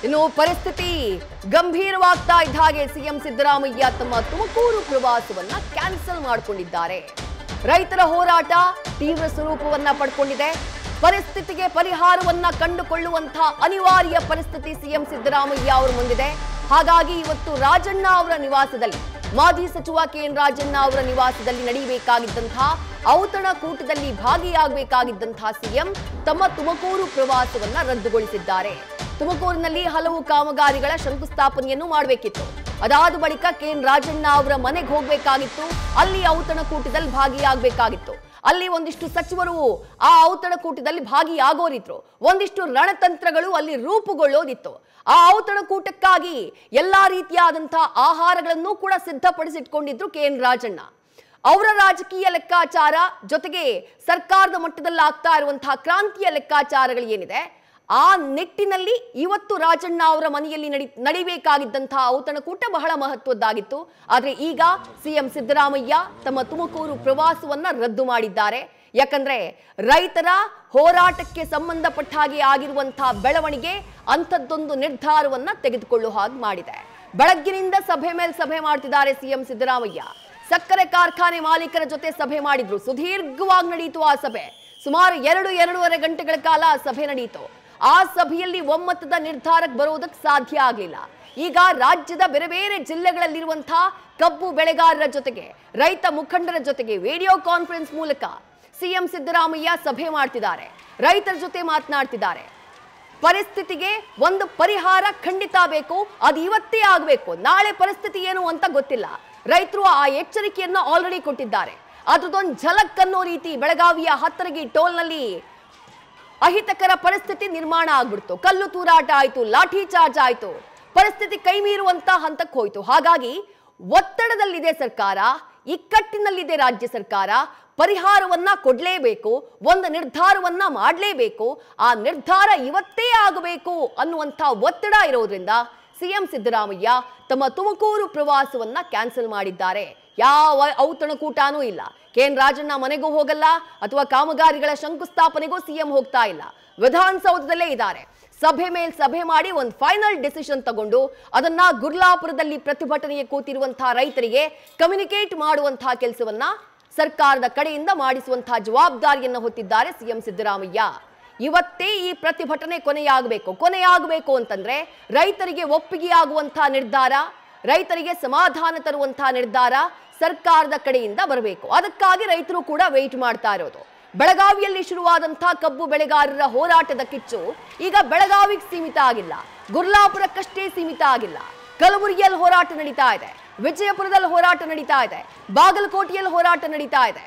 ಇನ್ನು ಪರಿಸ್ಥಿತಿ ಗಂಭೀರವಾಗ್ತಾ ಇದ್ದ ಹಾಗೆ ಸಿಎಂ ಸಿದ್ದರಾಮಯ್ಯ ತಮ್ಮ ತುಮಕೂರು ಪ್ರವಾಸವನ್ನ ಕ್ಯಾನ್ಸಲ್ ಮಾಡಿಕೊಂಡಿದ್ದಾರೆ. ರೈತರ ಹೋರಾಟ ತೀವ್ರ ಸ್ವರೂಪವನ್ನ ಪಡ್ಕೊಂಡಿದೆ. ಪರಿಸ್ಥಿತಿಗೆ ಪರಿಹಾರವನ್ನ ಕಂಡುಕೊಳ್ಳುವಂತಹ ಅನಿವಾರ್ಯ ಪರಿಸ್ಥಿತಿ ಸಿಎಂ ಸಿದ್ದರಾಮಯ್ಯ ಅವರ ಮುಂದಿದೆ. ಹಾಗಾಗಿ ಇವತ್ತು ರಾಜಣ್ಣ ಅವರ ನಿವಾಸದಲ್ಲಿ ಮಾಜಿ ಸಚಿವ ಕೆಎನ್ ರಾಜಣ್ಣ ಅವರ ನಿವಾಸದಲ್ಲಿ ನಡೆಯಬೇಕಾಗಿದ್ದಂತಹ ಔತಣಕೂಟದಲ್ಲಿ ಭಾಗಿಯಾಗಬೇಕಾಗಿದ್ದಂತಹ ಸಿಎಂ ತಮ್ಮ ತುಮಕೂರು ಪ್ರವಾಸವನ್ನ ರದ್ದುಗೊಳಿಸಿದ್ದಾರೆ. ತುಮಕೂರಿನಲ್ಲಿ ಹಲವು ಕಾಮಗಾರಿಗಳ ಶಂಕುಸ್ಥಾಪನೆಯನ್ನು ಮಾಡಬೇಕಿತ್ತು. ಅದಾದ ಬಳಿಕ ಕೆಎನ್ ರಾಜಣ್ಣ ಅವರ ಮನೆಗೆ ಹೋಗಬೇಕಾಗಿತ್ತು. ಅಲ್ಲಿ ಔತಣಕೂಟದಲ್ಲಿ ಭಾಗಿಯಾಗಬೇಕಾಗಿತ್ತು. ಅಲ್ಲಿ ಒಂದಿಷ್ಟು ಸಚಿವರು ಆ ಔತಣಕೂಟದಲ್ಲಿ ಭಾಗಿಯಾಗೋರಿದ್ರು. ಒಂದಿಷ್ಟು ರಣತಂತ್ರಗಳು ಅಲ್ಲಿ ರೂಪುಗೊಳ್ಳೋದಿತ್ತು. ಆ ಔತಣಕೂಟಕ್ಕಾಗಿ ಎಲ್ಲಾ ರೀತಿಯಾದಂತಹ ಆಹಾರಗಳನ್ನು ಕೂಡ ಸಿದ್ಧಪಡಿಸಿಟ್ಕೊಂಡಿದ್ರು ಕೆಎನ್ ರಾಜಣ್ಣ. ಅವರ ರಾಜಕೀಯ ಲೆಕ್ಕಾಚಾರ ಜೊತೆಗೆ ಸರ್ಕಾರದ ಮಟ್ಟದಲ್ಲಿ ಆಗ್ತಾ ಇರುವಂತಹ ಕ್ರಾಂತಿಯ ಲೆಕ್ಕಾಚಾರಗಳು ಏನಿದೆ ಆ ನಿಟ್ಟಿನಲ್ಲಿ ಇವತ್ತು ರಾಜಣ್ಣ ಅವರ ಮನೆಯಲ್ಲಿ ನಡಿಬೇಕಾಗಿದ್ದಂತಹ ಔತಣಕೂಟ ಬಹಳ ಮಹತ್ವದ್ದಾಗಿತ್ತು. ಆದರೆ ಈಗ ಸಿಎಂ ಸಿದ್ದರಾಮಯ್ಯ ತಮ್ಮ ತುಮಕೂರು ಪ್ರವಾಸವನ್ನ ರದ್ದು ಮಾಡಿದ್ದಾರೆ. ಯಾಕಂದ್ರೆ ರೈತರ ಹೋರಾಟಕ್ಕೆ ಸಂಬಂಧಪಟ್ಟ ಹಾಗೆ ಆಗಿರುವಂತಹ ಬೆಳವಣಿಗೆ ಅಂಥದ್ದೊಂದು ನಿರ್ಧಾರವನ್ನ ತೆಗೆದುಕೊಳ್ಳುವ ಹಾಗೆ ಮಾಡಿದೆ. ಬೆಳಗ್ಗಿನಿಂದ ಸಭೆ ಮೇಲೆ ಸಭೆ ಮಾಡ್ತಿದ್ದಾರೆ ಸಿಎಂ ಸಿದ್ದರಾಮಯ್ಯ. ಸಕ್ಕರೆ ಕಾರ್ಖಾನೆ ಮಾಲೀಕರ ಜೊತೆ ಸಭೆ ಮಾಡಿದ್ರು. ಸುದೀರ್ಘವಾಗಿ ನಡೆಯಿತು ಆ ಸಭೆ. ಸುಮಾರು 2-2.5 ಗಂಟೆಗಳ ಕಾಲ ಸಭೆ ನಡೆಯಿತು. ಆ ಸಭೆಯಲ್ಲಿ ಒಮ್ಮತದ ನಿರ್ಧಾರಕ್ಕೆ ಬರೋದಕ್ಕೆ ಸಾಧ್ಯ ಆಗಲಿಲ್ಲ. ಈಗ ರಾಜ್ಯದ ಬೇರೆ ಬೇರೆ ಜಿಲ್ಲೆಗಳಲ್ಲಿರುವಂತಹ ಕಬ್ಬು ಬೆಳೆಗಾರರ ಜೊತೆಗೆ ರೈತ ಮುಖಂಡರ ಜೊತೆಗೆ ವಿಡಿಯೋ ಕಾನ್ಫರೆನ್ಸ್ ಮೂಲಕ ಸಿಎಂ ಸಿದ್ದರಾಮಯ್ಯ ಸಭೆ ಮಾಡ್ತಿದ್ದಾರೆ. ರೈತರ ಜೊತೆ ಮಾತನಾಡ್ತಿದ್ದಾರೆ. ಪರಿಸ್ಥಿತಿಗೆ ಒಂದು ಪರಿಹಾರ ಖಂಡಿತ ಬೇಕು. ಅದು ಇವತ್ತೇ ಆಗಬೇಕು. ನಾಳೆ ಪರಿಸ್ಥಿತಿ ಏನು ಅಂತ ಗೊತ್ತಿಲ್ಲ. ರೈತರು ಆ ಎಚ್ಚರಿಕೆಯನ್ನು ಆಲ್ರೆಡಿ ಕೊಟ್ಟಿದ್ದಾರೆ. ಅದ್ರದೊಂದು ಝಲಕ್ ಅನ್ನೋ ರೀತಿ ಬೆಳಗಾವಿಯ ಹತ್ತರಗಿ ಟೋಲ್ನಲ್ಲಿ ಅಹಿತಕರ ಪರಿಸ್ಥಿತಿ ನಿರ್ಮಾಣ ಆಗ್ಬಿಡ್ತು. ಕಲ್ಲು ತೂರಾಟ ಆಯ್ತು, ಲಾಠಿ ಚಾರ್ಜ್ ಆಯ್ತು. ಪರಿಸ್ಥಿತಿ ಕೈ ಮೀರುವಂತ ಹಂತಕ್ಕೆ ಹೋಯ್ತು. ಹಾಗಾಗಿ ಒತ್ತಡದಲ್ಲಿದೆ ಸರ್ಕಾರ, ಇಕ್ಕಟ್ಟಿನಲ್ಲಿದೆ ರಾಜ್ಯ ಸರ್ಕಾರ. ಪರಿಹಾರವನ್ನ ಕೊಡ್ಲೇಬೇಕು, ಒಂದು ನಿರ್ಧಾರವನ್ನ ಮಾಡಲೇಬೇಕು. ಆ ನಿರ್ಧಾರ ಇವತ್ತೇ ಆಗಬೇಕು ಅನ್ನುವಂಥ ಒತ್ತಡ ಇರೋದ್ರಿಂದ ಸಿಎಂ ಸಿದ್ದರಾಮಯ್ಯ ತಮ್ಮ ತುಮಕೂರು ಪ್ರವಾಸವನ್ನ ಕ್ಯಾನ್ಸಲ್ ಮಾಡಿದ್ದಾರೆ. ಯಾವ ಔತಣಕೂಟನೂ ಇಲ್ಲ. ಕೆಎನ್ ರಾಜಣ್ಣ ಮನೆಗೂ ಹೋಗಲ್ಲ ಅಥವಾ ಕಾಮಗಾರಿಗಳ ಶಂಕುಸ್ಥಾಪನೆಗೂ ಸಿಎಂ ಹೋಗ್ತಾ ಇಲ್ಲ. ವಿಧಾನಸೌಧದಲ್ಲೇ ಇದ್ದಾರೆ. ಸಭೆ ಮೇಲೆ ಸಭೆ ಮಾಡಿ ಒಂದು ಫೈನಲ್ ಡಿಸಿಷನ್ ತಗೊಂಡು ಅದನ್ನ ಗುರ್ಲಾಪುರದಲ್ಲಿ ಪ್ರತಿಭಟನೆಗೆ ಕೂತಿರುವಂತಹ ರೈತರಿಗೆ ಕಮ್ಯುನಿಕೇಟ್ ಮಾಡುವಂತಹ ಕೆಲಸವನ್ನ ಸರ್ಕಾರದ ಕಡೆಯಿಂದ ಮಾಡಿಸುವಂತಹ ಜವಾಬ್ದಾರಿಯನ್ನು ಹೊತ್ತಿದ್ದಾರೆ ಸಿಎಂ ಸಿದ್ದರಾಮಯ್ಯ. ಇವತ್ತೇ ಈ ಪ್ರತಿಭಟನೆ ಕೊನೆಯಾಗಬೇಕು ಅಂತಂದ್ರೆ ರೈತರಿಗೆ ಒಪ್ಪಿಗೆಯಾಗುವಂತಹ ನಿರ್ಧಾರ, ರೈತರಿಗೆ ಸಮಾಧಾನ ತರುವಂತಹ ನಿರ್ಧಾರ ಸರ್ಕಾರದ ಕಡೆಯಿಂದ ಬರಬೇಕು. ಅದಕ್ಕಾಗಿ ರೈತರು ಕೂಡ ವೇಟ್ ಮಾಡ್ತಾ ಇರೋದು. ಬೆಳಗಾವಿಯಲ್ಲಿ ಶುರುವಾದಂತಹ ಕಬ್ಬು ಬೆಳೆಗಾರರ ಹೋರಾಟದ ಕಿಚ್ಚು ಈಗ ಬೆಳಗಾವಿಗೆ ಸೀಮಿತ ಆಗಿಲ್ಲ, ಗುರ್ಲಾಪುರಕ್ಕಷ್ಟೇ ಸೀಮಿತ ಆಗಿಲ್ಲ. ಕಲಬುರಗಿಯಲ್ಲಿ ಹೋರಾಟ ನಡೀತಾ ಇದೆ, ವಿಜಯಪುರದಲ್ಲಿ ಹೋರಾಟ ನಡೀತಾ ಇದೆ, ಬಾಗಲಕೋಟೆಯಲ್ಲಿ ಹೋರಾಟ ನಡೀತಾ ಇದೆ,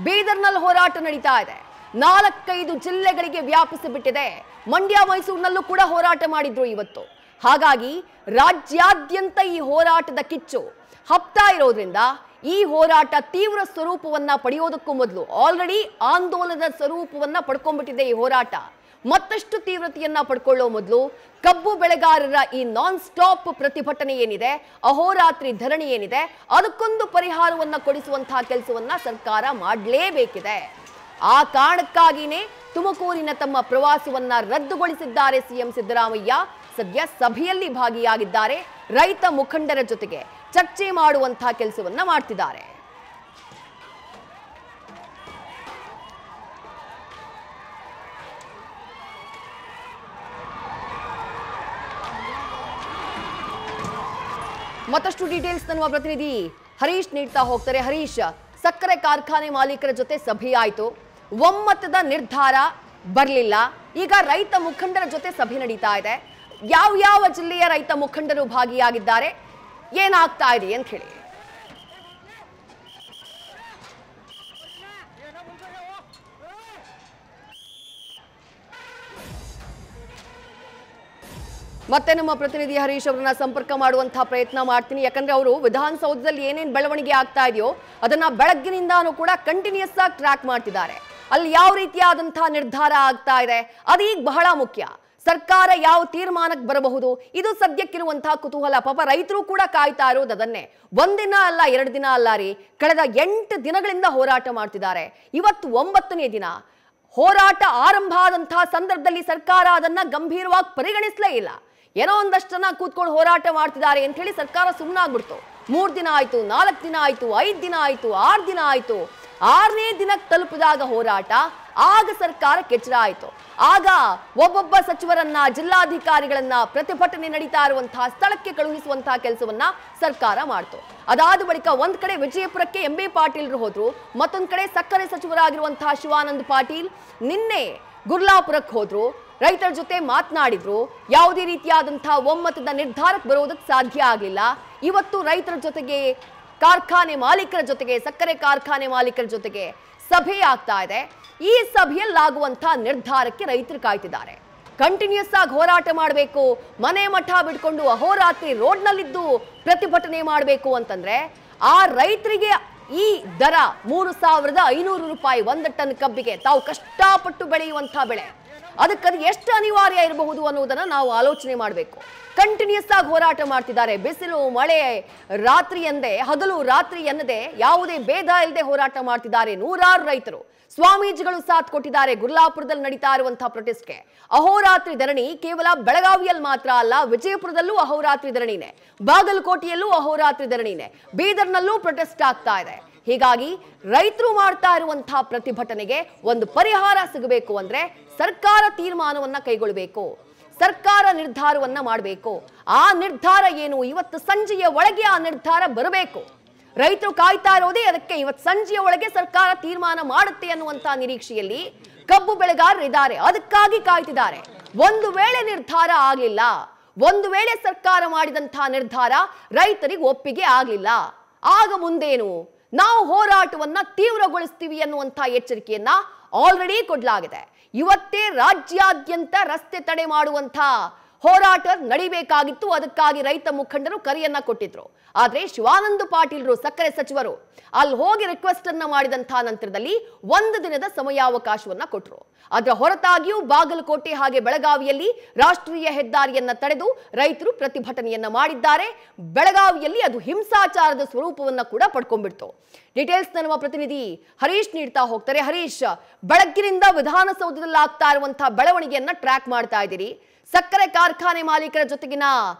ಬೀದರ್ನಲ್ಲಿ ಹೋರಾಟ ನಡೀತಾ ಇದೆ. 4-5 ಜಿಲ್ಲೆಗಳಿಗೆ ವ್ಯಾಪಿಸಿಬಿಟ್ಟಿದೆ. ಮಂಡ್ಯ ಮೈಸೂರಿನಲ್ಲೂ ಕೂಡ ಹೋರಾಟ ಮಾಡಿದ್ರು ಇವತ್ತು. ಹಾಗಾಗಿ ರಾಜ್ಯಾದ್ಯಂತ ಈ ಹೋರಾಟದ ಕಿಚ್ಚು ಹಬ್ತಾ ಇರೋದ್ರಿಂದ ಈ ಹೋರಾಟ ತೀವ್ರ ಸ್ವರೂಪವನ್ನ ಪಡೆಯೋದಕ್ಕೂ ಮೊದಲು ಆಲ್ರೆಡಿ ಆಂದೋಲನದ ಸ್ವರೂಪವನ್ನ ಪಡ್ಕೊಂಡ್ಬಿಟ್ಟಿದೆ ಈ ಹೋರಾಟ. ಮತ್ತಷ್ಟು ತೀವ್ರತೆಯನ್ನ ಪಡ್ಕೊಳ್ಳೋ ಮೊದಲು ಕಬ್ಬು ಬೆಳೆಗಾರರ ಈ ನಾನ್ ಸ್ಟಾಪ್ ಪ್ರತಿಭಟನೆ ಏನಿದೆ, ಅಹೋರಾತ್ರಿ ಧರಣಿ ಏನಿದೆ, ಅದಕ್ಕೊಂದು ಪರಿಹಾರವನ್ನ ಕೊಡಿಸುವಂತಹ ಕೆಲಸವನ್ನ ಸರ್ಕಾರ ಮಾಡಲೇಬೇಕಿದೆ. ಆ ಕಾರಣಕ್ಕಾಗಿಯೇ ತುಮಕೂರಿನ ತಮ್ಮ ಪ್ರವಾಸವನ್ನ ರದ್ದುಗೊಳಿಸಿದ್ದಾರೆ ಸಿಎಂ ಸಿದ್ದರಾಮಯ್ಯ. ಸದ್ಯ ಸಭೆಯಲ್ಲಿ ಭಾಗಿಯಾಗಿದ್ದಾರೆ. ರೈತ ಮುಖಂಡರ ಜೊತೆಗೆ ಚರ್ಚೆ ಮಾಡುವಂತಹ ಕೆಲಸವನ್ನ ಮಾಡ್ತಿದ್ದಾರೆ. ಮತ್ತಷ್ಟು ಡೀಟೇಲ್ಸ್ ನಮ್ಮ ಪ್ರತಿನಿಧಿ ಹರೀಶ್ ನೀಡ್ತಾ ಹೋಗ್ತಾರೆ. ಹರೀಶ್, ಸಕ್ಕರೆ ಕಾರ್ಖಾನೆ ಮಾಲೀಕರ ಜೊತೆ ಸಭೆ ಆಯಿತು, ಒಮ್ಮತದ ನಿರ್ಧಾರ ಬರಲಿಲ್ಲ. ಈಗ ರೈತ ಮುಖಂಡರ ಜೊತೆ ಸಭೆ ನಡೀತಾ ಇದೆ. ಯಾವ ಜಿಲ್ಲೆಯ ರೈತ ಮುಖಂಡರು ಭಾಗಿಯಾಗಿದ್ದಾರೆ, ಏನಾಗ್ತಾ ಇದೆ ಅಂತ ಹೇಳಿ? ಮತ್ತೆ ನಮ್ಮ ಪ್ರತಿನಿಧಿ ಹರೀಶ್ ಅವರನ್ನ ಸಂಪರ್ಕ ಮಾಡುವಂತಹ ಪ್ರಯತ್ನ ಮಾಡ್ತೀನಿ. ಯಾಕಂದ್ರೆ ಅವರು ವಿಧಾನಸೌಧದಲ್ಲಿ ಏನೇನು ಬೆಳವಣಿಗೆ ಆಗ್ತಾ ಇದೆಯೋ ಅದನ್ನ ಬೆಳಗ್ಗಿನಿಂದಾನು ಕೂಡ ಕಂಟಿನ್ಯೂಸ್ ಆಗಿ ಟ್ರ್ಯಾಕ್ ಮಾಡ್ತಿದ್ದಾರೆ. ಅಲ್ಲಿ ಯಾವ ರೀತಿಯಾದಂತಹ ನಿರ್ಧಾರ ಆಗ್ತಾ ಇದೆ ಅದೀಗ ಬಹಳ ಮುಖ್ಯ. ಸರ್ಕಾರ ಯಾವ ತೀರ್ಮಾನಕ್ಕೆ ಬರಬಹುದು ಇದು ಸದ್ಯಕ್ಕಿರುವಂತಹ ಕುತೂಹಲ. ಪಾಪ ರೈತರು ಕೂಡ ಕಾಯ್ತಾ ಇರೋದು ಅದನ್ನೇ. ಒಂದಿನ ಅಲ್ಲ, 2 ದಿನ ಅಲ್ಲ ರೀ, ಕಳೆದ 8 ದಿನಗಳಿಂದ ಹೋರಾಟ ಮಾಡ್ತಿದ್ದಾರೆ. ಇವತ್ತು 9ನೇ ದಿನ. ಹೋರಾಟ ಆರಂಭ ಆದಂತಹ ಸಂದರ್ಭದಲ್ಲಿ ಸರ್ಕಾರ ಅದನ್ನ ಗಂಭೀರವಾಗಿ ಪರಿಗಣಿಸಲೇ ಇಲ್ಲ. ಏನೋ ಒಂದಷ್ಟನ್ನ ಕೂತ್ಕೊಂಡು ಹೋರಾಟ ಮಾಡ್ತಿದ್ದಾರೆ ಅಂತ ಹೇಳಿ ಸರ್ಕಾರ ಸುಮ್ಮನಾಗ್ಬಿಡ್ತು. 3 ದಿನ ಆಯ್ತು, 4 ದಿನ ಆಯ್ತು, 5 ದಿನ ಆಯ್ತು, 6 ದಿನ ಆಯ್ತು. 6ನೇ ದಿನಕ್ಕೆ ತಲುಪಿದಾಗ ಹೋರಾಟ, ಆಗ ಸರ್ಕಾರಕ್ಕೆ ಎಚ್ಚರ ಆಯ್ತು. ಆಗ ಒಬ್ಬೊಬ್ಬ ಸಚಿವರನ್ನ, ಜಿಲ್ಲಾಧಿಕಾರಿಗಳನ್ನ ಪ್ರತಿಭಟನೆ ನಡೀತಾ ಇರುವಂತಹ ಸ್ಥಳಕ್ಕೆ ಕಳುಹಿಸುವಂತಹ ಕೆಲಸವನ್ನ ಸರ್ಕಾರ ಮಾಡ್ತು. ಅದಾದ ಬಳಿಕ ಒಂದ್ ಕಡೆ ವಿಜಯಪುರಕ್ಕೆ MB ಪಾಟೀಲ್ರು ಹೋದ್ರು, ಮತ್ತೊಂದ್ ಕಡೆ ಸಕ್ಕರೆ ಸಚಿವರಾಗಿರುವಂತಹ ಶಿವಾನಂದ ಪಾಟೀಲ್ ನಿನ್ನೆ ಗುರ್ಲಾಪುರಕ್ಕೆ ಹೋದ್ರು, ರೈತರ ಜೊತೆ ಮಾತನಾಡಿದ್ರು. ಯಾವುದೇ ರೀತಿಯಾದಂತಹ ಒಮ್ಮತದ ನಿರ್ಧಾರಕ್ಕೆ ಬರೋದಕ್ಕೆ ಸಾಧ್ಯ ಆಗಲಿಲ್ಲ. ಇವತ್ತು ರೈತರ ಜೊತೆಗೆ, ಕಾರ್ಖಾನೆ ಮಾಲೀಕರ ಜೊತೆಗೆ, ಸಕ್ಕರೆ ಕಾರ್ಖಾನೆ ಮಾಲೀಕರ ಜೊತೆಗೆ ಸಭೆ ಆಗ್ತಾ ಇದೆ. ಈ ಸಭೆಯಲ್ಲಾಗುವಂತಹ ನಿರ್ಧಾರಕ್ಕೆ ರೈತರು ಕಾಯ್ತಿದ್ದಾರೆ. ಕಂಟಿನ್ಯೂಸ್ ಆಗಿ ಹೋರಾಟ ಮಾಡಬೇಕು, ಮನೆ ಮಠ ಬಿಡ್ಕೊಂಡು ಅಹೋರಾತ್ರಿ ರೋಡ್ನಲ್ಲಿದ್ದು ಪ್ರತಿಭಟನೆ ಮಾಡಬೇಕು ಅಂತಂದ್ರೆ ಆ ರೈತರಿಗೆ ಈ ದರ 3,500 ರೂಪಾಯಿ 1 ಟನ್ ಕಬ್ಬಿಗೆ, ತಾವು ಕಷ್ಟಪಟ್ಟು ಬೆಳೆಯುವಂತಹ ಬೆಳೆ, ಅದಕ್ಕದು ಎಷ್ಟು ಅನಿವಾರ್ಯ ಇರಬಹುದು ಅನ್ನೋದನ್ನ ನಾವು ಆಲೋಚನೆ ಮಾಡಬೇಕು. ಕಂಟಿನ್ಯೂಸ್ ಆಗಿ ಹೋರಾಟ ಮಾಡ್ತಿದ್ದಾರೆ. ಬಿಸಿಲು ಮಳೆ ರಾತ್ರಿ ಎಂದೇ, ಹಗಲು ರಾತ್ರಿ ಎನ್ನದೆ ಯಾವುದೇ ಭೇದ ಇಲ್ಲದೆ ಹೋರಾಟ ಮಾಡ್ತಿದ್ದಾರೆ ನೂರಾರು ರೈತರು. ಸ್ವಾಮೀಜಿಗಳು ಸಾಥ್ ಕೊಟ್ಟಿದ್ದಾರೆ. ಗುರ್ಲಾಪುರದಲ್ಲಿ ನಡೀತಾ ಇರುವಂತಹ ಪ್ರೊಟೆಸ್ಟ್ಗೆ ಅಹೋರಾತ್ರಿ ಧರಣಿ ಕೇವಲ ಬೆಳಗಾವಿಯಲ್ಲಿ ಮಾತ್ರ ಅಲ್ಲ, ವಿಜಯಪುರದಲ್ಲೂ ಅಹೋರಾತ್ರಿ ಧರಣಿನೇ, ಬಾಗಲಕೋಟೆಯಲ್ಲೂ ಅಹೋರಾತ್ರಿ ಧರಣಿನೇ, ಬೀದರ್ನಲ್ಲೂ ಪ್ರೊಟೆಸ್ಟ್ ಆಗ್ತಾ ಇದೆ. ಹೀಗಾಗಿ ರೈತರು ಮಾಡ್ತಾ ಇರುವಂತಹ ಪ್ರತಿಭಟನೆಗೆ ಒಂದು ಪರಿಹಾರ ಸಿಗಬೇಕು ಅಂದ್ರೆ ಸರ್ಕಾರ ತೀರ್ಮಾನವನ್ನ ಕೈಗೊಳ್ಳಬೇಕು, ಸರ್ಕಾರ ನಿರ್ಧಾರವನ್ನ ಮಾಡಬೇಕು. ಆ ನಿರ್ಧಾರ ಏನು? ಇವತ್ತು ಸಂಜೆಯ ಒಳಗೆ ಆ ನಿರ್ಧಾರ ಬರಬೇಕು. ರೈತರು ಕಾಯ್ತಾ ಇರೋದೇ ಅದಕ್ಕೆ. ಇವತ್ತು ಸಂಜೆಯ ಒಳಗೆ ಸರ್ಕಾರ ತೀರ್ಮಾನ ಮಾಡುತ್ತೆ ಅನ್ನುವಂತ ನಿರೀಕ್ಷೆಯಲ್ಲಿ ಕಬ್ಬು ಬೆಳೆಗಾರರು ಇದ್ದಾರೆ, ಅದಕ್ಕಾಗಿ ಕಾಯ್ತಿದ್ದಾರೆ. ಒಂದು ವೇಳೆ ನಿರ್ಧಾರ ಆಗಲಿಲ್ಲ, ಒಂದು ವೇಳೆ ಸರ್ಕಾರ ಮಾಡಿದಂತಹ ನಿರ್ಧಾರ ರೈತರಿಗೆ ಒಪ್ಪಿಗೆ ಆಗಲಿಲ್ಲ, ಆಗ ಮುಂದೇನು? ನಾವು ಹೋರಾಟವನ್ನ ತೀವ್ರಗೊಳಿಸ್ತೀವಿ ಅನ್ನುವಂತಹ ಎಚ್ಚರಿಕೆಯನ್ನ ಆಲ್ರೆಡಿ ಕೊಡಲಾಗಿದೆ. ಇವತ್ತೇ ರಾಜ್ಯಾದ್ಯಂತ ರಸ್ತೆ ತಡೆ ಮಾಡುವಂತ ಹೋರಾಟ ನಡಿಬೇಕಾಗಿತ್ತು. ಅದಕ್ಕಾಗಿ ರೈತ ಮುಖಂಡರು ಕರೆಯನ್ನ ಕೊಟ್ಟಿದ್ರು. ಆದ್ರೆ ಶಿವಾನಂದ ಪಾಟೀಲ್ರು, ಸಕ್ಕರೆ ಸಚಿವರು, ಅಲ್ಲಿ ಹೋಗಿ ರಿಕ್ವೆಸ್ಟ್ ಅನ್ನ ಮಾಡಿದಂತಹ ನಂತರದಲ್ಲಿ 1 ದಿನದ ಸಮಯಾವಕಾಶವನ್ನ ಕೊಟ್ಟರು. ಅದರ ಹೊರತಾಗಿಯೂ ಬಾಗಲಕೋಟೆ ಹಾಗೆ ಬೆಳಗಾವಿಯಲ್ಲಿ ರಾಷ್ಟ್ರೀಯ ಹೆದ್ದಾರಿಯನ್ನ ತಡೆದು ರೈತರು ಪ್ರತಿಭಟನೆಯನ್ನ ಮಾಡಿದ್ದಾರೆ. ಬೆಳಗಾವಿಯಲ್ಲಿ ಅದು ಹಿಂಸಾಚಾರದ ಸ್ವರೂಪವನ್ನ ಕೂಡ ಪಡ್ಕೊಂಡ್ಬಿಡ್ತು. ಡೀಟೇಲ್ಸ್ ನಮ್ಮ ಪ್ರತಿನಿಧಿ ಹರೀಶ್ ನೀಡ್ತಾ ಹೋಗ್ತಾರೆ. ಹರೀಶ್, ಬೆಳಗ್ಗಿನಿಂದ ವಿಧಾನಸೌಧದಲ್ಲಿ ಆಗ್ತಾ ಇರುವಂತಹ ಬೆಳವಣಿಗೆಯನ್ನ ಟ್ರ್ಯಾಕ್ ಮಾಡ್ತಾ ಇದ್ದೀರಿ. ಸಕ್ಕರೆ ಕಾರ್ಖಾನೆ ಮಾಲೀಕರ ಜೊತೆಗಿನ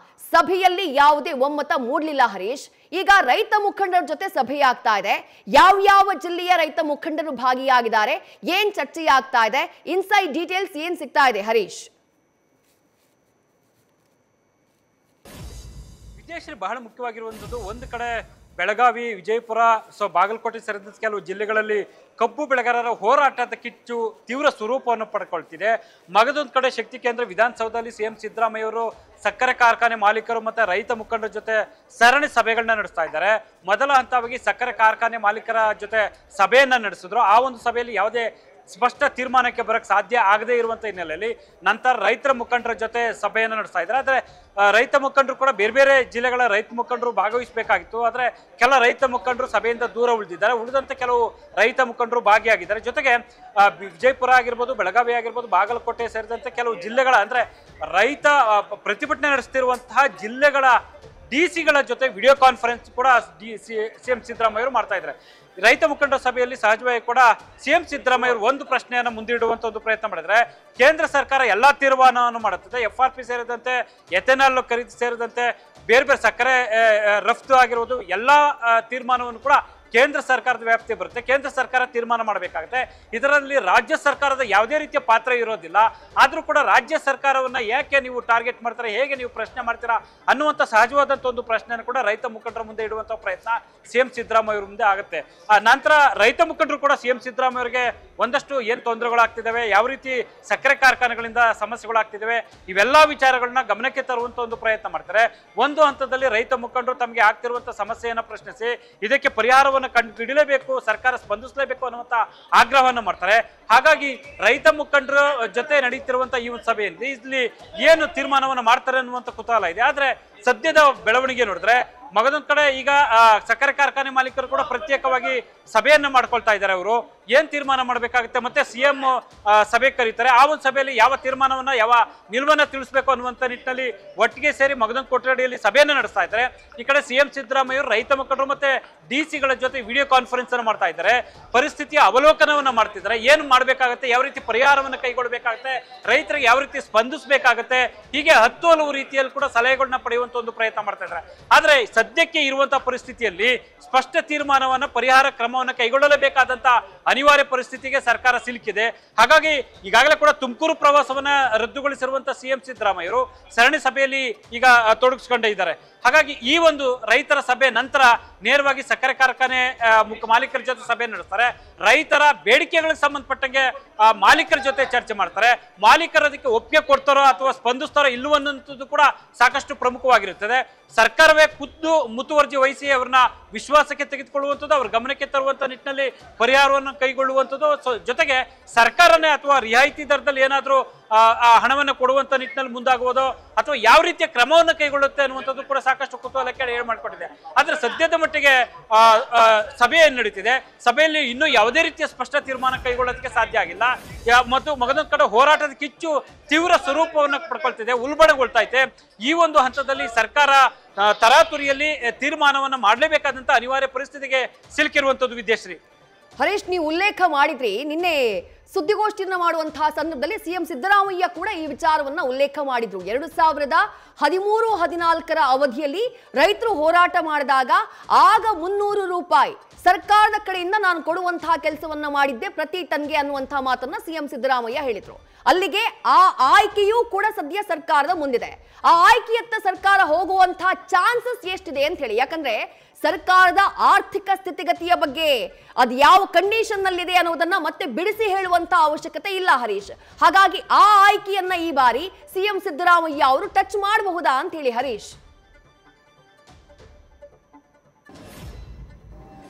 ಸಭೆಯಲ್ಲಿ ಯಾವುದೇ ಒಮ್ಮತ ಮೂಡಲಿಲ್ಲ ಹರೀಶ್. ಈಗ ರೈತ ಮುಖಂಡರ ಜೊತೆ ಸಭೆ ಆಗ್ತಾ ಇದೆ. ಯಾವ ಜಿಲ್ಲೆಯ ರೈತ ಮುಖಂಡರು ಭಾಗಿಯಾಗಿದ್ದಾರೆ, ಏನ್ ಚರ್ಚೆ ಆಗ್ತಾ ಇದೆ, ಇನ್ಸೈಡ್ ಡೀಟೇಲ್ಸ್ ಏನ್ ಸಿಗ್ತಾ ಇದೆ ಹರೀಶ್? ವಿಜಯಶ್ರೀ, ಬಹಳ ಮುಖ್ಯವಾಗಿರುವಂಥದ್ದು, ಒಂದು ಕಡೆ ಬೆಳಗಾವಿ, ವಿಜಯಪುರ, ಬಾಗಲಕೋಟೆ ಸೇರಿದಂತೆ ಕೆಲವು ಜಿಲ್ಲೆಗಳಲ್ಲಿ ಕಬ್ಬು ಬೆಳೆಗಾರರ ಹೋರಾಟದ ಕಿಚ್ಚು ತೀವ್ರ ಸ್ವರೂಪವನ್ನು ಪಡ್ಕೊಳ್ತಿದೆ. ಮಗದೊಂದು ಕಡೆ ಶಕ್ತಿ ಕೇಂದ್ರ ವಿಧಾನಸೌಧದಲ್ಲಿ CM ಸಿದ್ದರಾಮಯ್ಯ ಅವರು ಸಕ್ಕರೆ ಕಾರ್ಖಾನೆ ಮಾಲೀಕರು ಮತ್ತು ರೈತ ಮುಖಂಡರ ಜೊತೆ ಸರಣಿ ಸಭೆಗಳನ್ನ ನಡೆಸ್ತಾ ಇದ್ದಾರೆ. ಮೊದಲ ಹಂತವಾಗಿ ಸಕ್ಕರೆ ಕಾರ್ಖಾನೆ ಮಾಲೀಕರ ಜೊತೆ ಸಭೆಯನ್ನ ನಡೆಸಿದ್ರು. ಆ ಒಂದು ಸಭೆಯಲ್ಲಿ ಯಾವುದೇ ಸ್ಪಷ್ಟ ತೀರ್ಮಾನಕ್ಕೆ ಬರಕ್ಕೆ ಸಾಧ್ಯ ಆಗದೇ ಇರುವಂಥ ಹಿನ್ನೆಲೆಯಲ್ಲಿ ನಂತರ ರೈತರ ಮುಖಂಡರ ಜೊತೆ ಸಭೆಯನ್ನು ನಡೆಸ್ತಾ ಇದ್ದಾರೆ. ಆದರೆ ರೈತ ಮುಖಂಡರು ಕೂಡ ಬೇರೆ ಬೇರೆ ಜಿಲ್ಲೆಗಳ ರೈತ ಮುಖಂಡರು ಭಾಗವಹಿಸಬೇಕಾಗಿತ್ತು. ಆದರೆ ಕೆಲ ರೈತ ಮುಖಂಡರು ಸಭೆಯಿಂದ ದೂರ ಉಳಿದಿದ್ದಾರೆ. ಉಳಿದಂತೆ ಕೆಲವು ರೈತ ಮುಖಂಡರು ಭಾಗಿಯಾಗಿದ್ದಾರೆ. ಜೊತೆಗೆ ವಿಜಯಪುರ ಆಗಿರ್ಬೋದು, ಬೆಳಗಾವಿ ಆಗಿರ್ಬೋದು, ಬಾಗಲಕೋಟೆ ಸೇರಿದಂತೆ ಕೆಲವು ಜಿಲ್ಲೆಗಳ ಅಂದರೆ ರೈತ ಪ್ರತಿಭಟನೆ ನಡೆಸ್ತಿರುವಂತಹ ಜಿಲ್ಲೆಗಳ DC-ಗಳ ಜೊತೆ ವಿಡಿಯೋ ಕಾನ್ಫರೆನ್ಸ್ ಕೂಡ CM ಸಿದ್ದರಾಮಯ್ಯ ಅವರು ಮಾಡ್ತಾ ಇದ್ದಾರೆ. ರೈತ ಮುಖಂಡರ ಸಭೆಯಲ್ಲಿ ಸಹಜವಾಗಿ ಕೂಡ CM ಸಿದ್ದರಾಮಯ್ಯ ಅವರು ಒಂದು ಪ್ರಶ್ನೆಯನ್ನು ಮುಂದಿಡುವಂತ ಒಂದು ಪ್ರಯತ್ನ ಮಾಡಿದ್ರೆ, ಕೇಂದ್ರ ಸರ್ಕಾರ ಎಲ್ಲಾ ತೀರ್ಮಾನವನ್ನು ಮಾಡುತ್ತದೆ, FRP ಸೇರಿದಂತೆ, ಎಥೆನಾಲ್ ಖರೀದಿ ಸೇರಿದಂತೆ ಬೇರೆ ಬೇರೆ ಸಕ್ಕರೆ ರಫ್ತು ಆಗಿರುವುದು ಎಲ್ಲಾ ತೀರ್ಮಾನವನ್ನು ಕೂಡ ಕೇಂದ್ರ ಸರ್ಕಾರದ ವ್ಯಾಪ್ತಿ ಬರುತ್ತೆ. ಕೇಂದ್ರ ಸರ್ಕಾರ ತೀರ್ಮಾನ ಮಾಡಬೇಕಾಗುತ್ತೆ. ಇದರಲ್ಲಿ ರಾಜ್ಯ ಸರ್ಕಾರದ ಯಾವುದೇ ರೀತಿಯ ಪಾತ್ರ ಇರೋದಿಲ್ಲ. ಆದರೂ ಕೂಡ ರಾಜ್ಯ ಸರ್ಕಾರವನ್ನ ಯಾಕೆ ನೀವು ಟಾರ್ಗೆಟ್ ಮಾಡ್ತಾರೆ, ಹೇಗೆ ನೀವು ಪ್ರಶ್ನೆ ಮಾಡ್ತೀರಾ ಅನ್ನುವಂಥ ಸಹಜವಾದಂಥ ಒಂದು ಪ್ರಶ್ನೆಯನ್ನು ಕೂಡ ರೈತ ಮುಖಂಡರ ಮುಂದೆ ಇಡುವಂಥ ಪ್ರಯತ್ನ CM ಸಿದ್ದರಾಮಯ್ಯ ಅವರ ಮುಂದೆ ಆಗುತ್ತೆ. ನಂತರ ರೈತ ಮುಖಂಡರು ಕೂಡ CM ಸಿದ್ದರಾಮಯ್ಯ ಅವರಿಗೆ ಒಂದಷ್ಟು ಏನು ತೊಂದರೆಗಳಾಗ್ತಿದ್ದಾವೆ, ಯಾವ ರೀತಿ ಸಕ್ಕರೆ ಕಾರ್ಖಾನೆಗಳಿಂದ ಸಮಸ್ಯೆಗಳಾಗ್ತಿದ್ದಾವೆ, ಇವೆಲ್ಲ ವಿಚಾರಗಳನ್ನ ಗಮನಕ್ಕೆ ತರುವಂಥ ಒಂದು ಪ್ರಯತ್ನ ಮಾಡ್ತಾರೆ. ಒಂದು ಹಂತದಲ್ಲಿ ರೈತ ಮುಖಂಡರು ತಮಗೆ ಆಗ್ತಿರುವಂಥ ಸಮಸ್ಯೆಯನ್ನು ಪ್ರಶ್ನಿಸಿ ಇದಕ್ಕೆ ಪರಿಹಾರವನ್ನು ಕಂಡುಹಿಡಿಯಲೇಬೇಕು, ಸರ್ಕಾರ ಸ್ಪಂದಿಸಲೇಬೇಕು ಅನ್ನುವಂಥ ಆಗ್ರಹವನ್ನು ಮಾಡ್ತಾರೆ. ಹಾಗಾಗಿ ರೈತ ಮುಖಂಡರ ಜೊತೆ ನಡೀತಿರುವಂಥ ಈ ಒಂದು ಸಭೆಯಲ್ಲಿ ಇಲ್ಲಿ ಏನು ತೀರ್ಮಾನವನ್ನು ಮಾಡ್ತಾರೆ ಅನ್ನುವಂಥ ಕುತೂಹಲ ಇದೆ. ಆದ್ರೆ ಸದ್ಯದ ಬೆಳವಣಿಗೆ ನೋಡಿದ್ರೆ ಮಗದೊಂದ್ ಕಡೆ ಈಗ ಸಕ್ಕರೆ ಕಾರ್ಖಾನೆ ಮಾಲೀಕರು ಕೂಡ ಪ್ರತ್ಯೇಕವಾಗಿ ಸಭೆಯನ್ನ ಮಾಡ್ಕೊಳ್ತಾ ಇದ್ದಾರೆ. ಅವರು ಏನ್ ತೀರ್ಮಾನ ಮಾಡಬೇಕಾಗುತ್ತೆ, ಮತ್ತೆ ಸಿಎಂ ಸಭೆ ಕರೀತಾರೆ. ಆ ಒಂದು ಸಭೆಯಲ್ಲಿ ಯಾವ ತೀರ್ಮಾನವನ್ನ ಯಾವ ನಿಲುವನ್ನ ತಿಳಿಸಬೇಕು ಅನ್ನುವಂತ ನಿಟ್ಟಿನಲ್ಲಿ ಒಟ್ಟಿಗೆ ಸೇರಿ ಮಗದೊಂದ್ ಕೊಠಡಿಯಲ್ಲಿ ಸಭೆಯನ್ನ ನಡೆಸ್ತಾ ಇದ್ದಾರೆ. ಈ ಕಡೆ ಸಿಎಂ ಸಿದ್ದರಾಮಯ್ಯ ರೈತ ಮುಖಂಡರು ಮತ್ತೆ ಡಿಸಿಗಳ ಜೊತೆ ವಿಡಿಯೋ ಕಾನ್ಫರೆನ್ಸ್ ಅನ್ನು ಮಾಡ್ತಾ ಇದ್ದಾರೆ. ಪರಿಸ್ಥಿತಿಯ ಅವಲೋಕನವನ್ನ ಮಾಡ್ತಿದ್ದಾರೆ. ಏನು ಮಾಡಬೇಕಾಗುತ್ತೆ, ಯಾವ ರೀತಿ ಪರಿಹಾರವನ್ನು ಕೈಗೊಳ್ಳಬೇಕಾಗುತ್ತೆ, ರೈತರಿಗೆ ಯಾವ ರೀತಿ ಸ್ಪಂದಿಸಬೇಕಾಗುತ್ತೆ, ಹೀಗೆ ಹಲವು ರೀತಿಯಲ್ಲಿ ಕೂಡ ಸಲಹೆಗಳನ್ನ ಪಡೆಯುವಂತ ಒಂದು ಪ್ರಯತ್ನ ಮಾಡ್ತಾ ಇದ್ದಾರೆ. ಆದ್ರೆ ಸದ್ಯಕ್ಕೆ ಇರುವಂತಹ ಪರಿಸ್ಥಿತಿಯಲ್ಲಿ ಸ್ಪಷ್ಟ ತೀರ್ಮಾನವನ್ನ ಪರಿಹಾರ ಕ್ರಮವನ್ನು ಕೈಗೊಳ್ಳಲೇಬೇಕಾದಂತ ಅನಿವಾರ್ಯ ಪರಿಸ್ಥಿತಿಗೆ ಸರ್ಕಾರ ಸಿಲುಕಿದೆ. ಹಾಗಾಗಿ ಈಗಾಗಲೇ ಕೂಡ ತುಮಕೂರು ಪ್ರವಾಸವನ್ನ ರದ್ದುಗೊಳಿಸಿರುವಂತಹ ಸಿಎಂ ಸಿದ್ದರಾಮಯ್ಯರು ಸರಣಿ ಸಭೆಯಲ್ಲಿ ಈಗ ತೊಡಗಿಸಿಕೊಂಡಿದ್ದಾರೆ. ಹಾಗಾಗಿ ಈ ಒಂದು ರೈತರ ಸಭೆ ನಂತರ ನೇರವಾಗಿ ಸಕ್ಕರೆ ಕಾರ್ಖಾನೆ ಮಾಲೀಕರ ಜೊತೆ ಸಭೆ ನಡೆಸ್ತಾರೆ. ರೈತರ ಬೇಡಿಕೆಗಳಿಗೆ ಸಂಬಂಧಪಟ್ಟಂಗೆ ಮಾಲೀಕರ ಜೊತೆ ಚರ್ಚೆ ಮಾಡ್ತಾರೆ. ಮಾಲೀಕರು ಅದಕ್ಕೆ ಒಪ್ಪಿಗೆ ಕೊಡ್ತಾರೋ ಅಥವಾ ಸ್ಪಂದಿಸ್ತಾರೋ ಇಲ್ಲವೋ ಅನ್ನೋದು ಕೂಡ ಸಾಕಷ್ಟು ಪ್ರಮುಖವಾಗಿರುತ್ತದೆ. ಸರ್ಕಾರವೇ ಖುದ್ದು ಮುತುವರ್ಜಿ ವಹಿಸಿ ಅವರನ್ನ ವಿಶ್ವಾಸಕ್ಕೆ ತೆಗೆದುಕೊಳ್ಳುವಂಥದ್ದು, ಅವ್ರ ಗಮನಕ್ಕೆ ತರುವಂತ ನಿಟ್ಟಿನಲ್ಲಿ ಪರಿಹಾರವನ್ನು ಕೈಗೊಳ್ಳುವಂಥದ್ದು, ಜೊತೆಗೆ ಸರ್ಕಾರನೇ ಅಥವಾ ರಿಯಾಯಿತಿ ದರದಲ್ಲಿ ಏನಾದರೂ ಆ ಹಣವನ್ನು ಕೊಡುವಂತ ನಿಟ್ಟಿನಲ್ಲಿ ಮುಂದಾಗುವುದು ಅಥವಾ ಯಾವ ರೀತಿಯ ಕ್ರಮವನ್ನು ಕೈಗೊಳ್ಳುತ್ತೆ ಅನ್ನುವಂಥದ್ದು ಕೂಡ ಸಾಕಷ್ಟು ಕುತೂಹಲಕ್ಕೆ ಏಳು ಮಾಡಿಕೊಂಡಿದೆ. ಆದ್ರೆ ಸದ್ಯದ ಮಟ್ಟಿಗೆ ಸಭೆ ನಡೀತಿದೆ. ಸಭೆಯಲ್ಲಿ ಇನ್ನೂ ಯಾವುದೇ ರೀತಿಯ ಸ್ಪಷ್ಟ ತೀರ್ಮಾನ ಕೈಗೊಳ್ಳೋದಕ್ಕೆ ಸಾಧ್ಯ ಆಗಿಲ್ಲ. ಮತ್ತು ಮಗದೊಂದು ಕಡೆ ಹೋರಾಟದ ಕಿಚ್ಚು ತೀವ್ರ ಸ್ವರೂಪವನ್ನು ಪಡ್ಕೊಳ್ತಿದೆ, ಉಲ್ಬಣಗೊಳ್ತಾ ಇದೆ. ಈ ಒಂದು ಹಂತದಲ್ಲಿ ಸರ್ಕಾರ ತರಾತುರಿಯಲ್ಲಿ ತೀರ್ಮಾನವನ್ನು ಮಾಡಲೇಬೇಕಾದಂತ ಅನಿವಾರ್ಯ ಪರಿಸ್ಥಿತಿಗೆ ಸಿಲುಕಿರುವಂತದ್ದು. ವಿದ್ಯಾಶ್ರೀ, ಹರೀಶ್, ನೀವು ಉಲ್ಲೇಖ ಮಾಡಿದ್ರಿ, ನಿನ್ನೆ ಸುದ್ದಿಗೋಷ್ಠಿಯನ್ನ ಮಾಡುವಂತಹ ಸಂದರ್ಭದಲ್ಲಿ ಸಿಎಂ ಸಿದ್ದರಾಮಯ್ಯ ಕೂಡ ಈ ವಿಚಾರವನ್ನ ಉಲ್ಲೇಖ ಮಾಡಿದ್ರು. 2013-14 ಅವಧಿಯಲ್ಲಿ ರೈತರು ಹೋರಾಟ ಮಾಡಿದಾಗ ಆಗ 300 ರೂಪಾಯಿ ಸರ್ಕಾರದ ಕಡೆಯಿಂದ ನಾನು ಕೊಡುವಂತಹ ಕೆಲಸವನ್ನ ಮಾಡಿದ್ದೆ ಪ್ರತಿ ಟನ್ಗೆ ಅನ್ನುವಂತಹ ಮಾತನ್ನ ಸಿಎಂ ಸಿದ್ದರಾಮಯ್ಯ ಹೇಳಿದ್ರು. ಅಲ್ಲಿಗೆ ಆ ಆಯ್ಕೆಯೂ ಕೂಡ ಸದ್ಯ ಸರ್ಕಾರದ ಮುಂದಿದೆ. ಆ ಆಯ್ಕೆಯತ್ತ ಸರ್ಕಾರ ಹೋಗುವಂತಹ ಚಾನ್ಸಸ್ ಎಷ್ಟಿದೆ ಅಂತ ಹೇಳಿ, ಯಾಕಂದ್ರೆ ಸರ್ಕಾರದ ಆರ್ಥಿಕ ಸ್ಥಿತಿಗತಿಯ ಬಗ್ಗೆ ಅದು ಯಾವ ಕಂಡೀಷನ್ ನಲ್ಲಿದೆ ಅನ್ನೋದನ್ನ ಮತ್ತೆ ಬಿಡಿಸಿ ಹೇಳುವಂತ ಅವಶ್ಯಕತೆ ಇಲ್ಲ ಹರೀಶ್. ಹಾಗಾಗಿ ಆ ಆಯ್ಕೆಯನ್ನ ಈ ಬಾರಿ ಸಿಎಂ ಸಿದ್ದರಾಮಯ್ಯ ಅವರು ಟಚ್ ಮಾಡಬಹುದಾ ಅಂತ ಹೇಳಿ ಹರೀಶ್.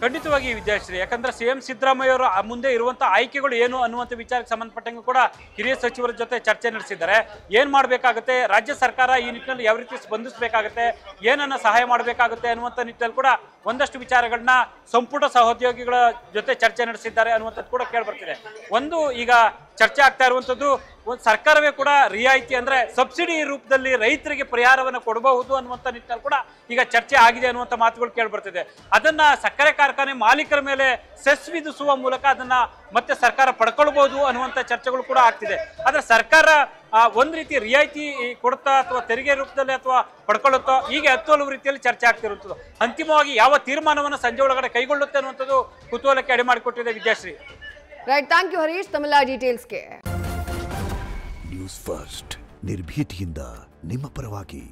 ಖಂಡಿತವಾಗಿ ವಿದ್ಯಾಶ್ರೀ, ಯಾಕಂದ್ರೆ ಸಿಎಂ ಸಿದ್ದರಾಮಯ್ಯ ಅವರು ಮುಂದೆ ಇರುವಂತಹ ಆಯ್ಕೆಗಳು ಏನು ಅನ್ನುವಂಥ ವಿಚಾರಕ್ಕೆ ಸಂಬಂಧಪಟ್ಟಂಗೆ ಕೂಡ ಹಿರಿಯ ಸಚಿವರ ಜೊತೆ ಚರ್ಚೆ ನಡೆಸಿದ್ದಾರೆ. ಏನ್ ಮಾಡಬೇಕಾಗುತ್ತೆ, ರಾಜ್ಯ ಸರ್ಕಾರ ಈ ನಿಟ್ಟಿನಲ್ಲಿ ಯಾವ ರೀತಿ ಸ್ಪಂದಿಸಬೇಕಾಗುತ್ತೆ, ಏನನ್ನ ಸಹಾಯ ಮಾಡಬೇಕಾಗುತ್ತೆ ಅನ್ನುವಂಥ ನಿಟ್ಟಿನಲ್ಲಿ ಕೂಡ ಒಂದಷ್ಟು ವಿಚಾರಗಳನ್ನ ಸಂಪುಟ ಸಹೋದ್ಯೋಗಿಗಳ ಜೊತೆ ಚರ್ಚೆ ನಡೆಸಿದ್ದಾರೆ ಅನ್ನುವಂಥದ್ದು ಕೂಡ ಕೇಳ್ಬರ್ತಿದೆ. ಒಂದು ಈಗ ಚರ್ಚೆ ಆಗ್ತಾ ಇರುವಂತದ್ದು, ಒಂದು ಸರ್ಕಾರವೇ ಕೂಡ ರಿಯಾಯಿತಿ ಅಂದ್ರೆ ಸಬ್ಸಿಡಿ ರೂಪದಲ್ಲಿ ರೈತರಿಗೆ ಪರಿಹಾರವನ್ನು ಕೊಡಬಹುದು ಅನ್ನುವಂಥ ನಿಟ್ಟಿನಲ್ಲಿ ಕೂಡ ಈಗ ಚರ್ಚೆ ಆಗಿದೆ ಅನ್ನುವಂಥ ಮಾತುಗಳು ಕೇಳ್ಬರ್ತಿದೆ. ಅದನ್ನ ಸಕ್ಕರೆ ಕಾರ್ಖಾನೆ ಮಾಲೀಕರ ಮೇಲೆ ಸೆಸ್ ವಿಧಿಸುವ ಮೂಲಕ ಅದನ್ನ ಮತ್ತೆ ಸರ್ಕಾರ ಪಡ್ಕೊಳ್ಬಹುದು ಅನ್ನುವಂಥ ಚರ್ಚೆಗಳು ಕೂಡ ಆಗ್ತಿದೆ. ಆದ್ರೆ ಸರ್ಕಾರ ಒಂದ್ ರೀತಿ ರಿಯಾಯಿತಿ ಕೊಡುತ್ತಾ ಅಥವಾ ತೆರಿಗೆ ರೂಪದಲ್ಲಿ ಅಥವಾ ಪಡ್ಕೊಳ್ಳುತ್ತೋ, ಹೀಗೆ ಹಲವು ರೀತಿಯಲ್ಲಿ ಚರ್ಚೆ ಆಗ್ತಿರುವಂಥದ್ದು. ಅಂತಿಮವಾಗಿ ಯಾವ ತೀರ್ಮಾನವನ್ನು ಸಂಜೆ ಒಳಗಡೆ ಕೈಗೊಳ್ಳುತ್ತೆ ಅನ್ನುವಂಥದ್ದು ಕುತೂಹಲಕ್ಕೆ ಎಡೆ ಮಾಡಿಕೊಟ್ಟಿದೆ. Vidyashree, right, thank you Harish ತಮ್ಮೆಲ್ಲ ಡೀಟೇಲ್ಸ್ಗೆ. ನ್ಯೂಸ್ ಫಸ್ಟ್ ನಿರ್ಭೀತಿಯಿಂದ ನಿಮ್ಮ ಪರವಾಗಿ.